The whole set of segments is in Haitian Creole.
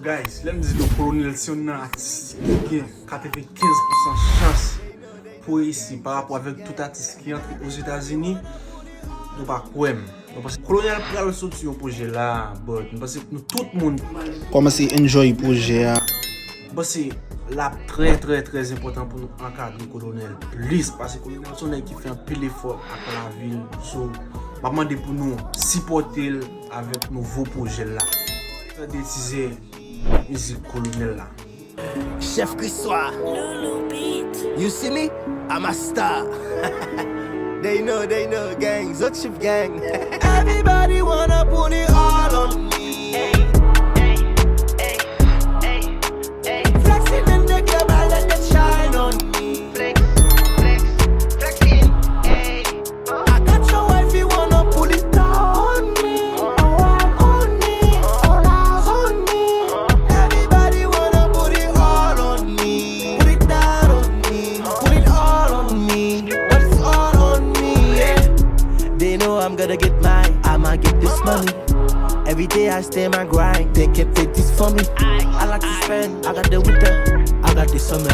Guys, let me dire le colonel, si on a un artiste qui a 95% chance pour ici par rapport avec tout artiste qui entre aux États-Unis, nous pas quoi. Parce que le colonel prend le sortir au projet là, parce que nous tout le monde commence à enjoy le projet. Parce que là très important pour nous encadrer le colonel plus parce que le colonel son qui fait un pile effort à la ville. So, je demande pour nous supporter avec nouveau projet là. Décider musique colonel là. Chef Christois. You see me? I'm a star. They know, gang. Zotchif gang. Everybody wanna put it all on me. Flexing in the club, I let them shine on me. Flexing. I got your wife, you wanna pull it down on me. On me. Everybody wanna put it all on me. Put it down on me. Put it all on me. But it's all on me. Yeah. They know I'm gonna get mine. I'ma get this money. Every day I stay my grind. They can't fit this for me. I like to spend. I got the winter. I got the summer.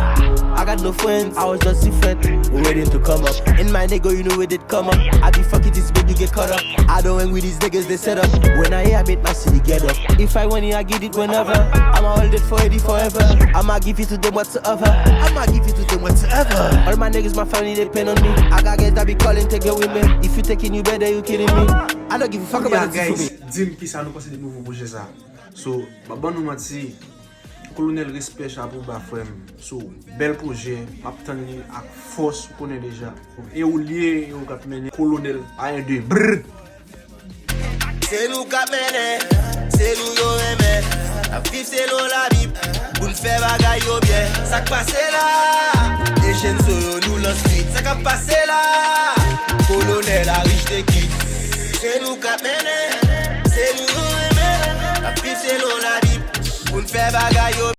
I got no friends. I was just different. Waiting to come up. In my nigga, you know it did come up. I be fucking this baby get caught up. I don't hang with these niggas, they set up. When I hear I make my city get up. If I want it, I get it whenever. I'ma hold it for it forever. I'ma give it to them whatsoever. All my niggas, my family, they depend on me. I got guys that be calling, take it with me. If you taking you better, you kidding me. I don't give a fuck about it for me. Dis-moi qui ça nous passe de nouveaux projets ça. So, bon nous dit colonel respect chapeau ba frère. So, bel projet, m'attendre à force connaît déjà. Et ou lié ou cap mener colonel A1-2. Brrr. C'est nous qui mené, c'est nous yo aimé. La vie c'est nous la vie, pour nous faire bagaille yo bien. Ça qui passe là, les jeunes solo nous lance street. Ça qui passe là, colonel a riche de qui. C'est nous qui mené, c'est nous yo aimé. La vie c'est nous la vie, pour nous faire bagaille.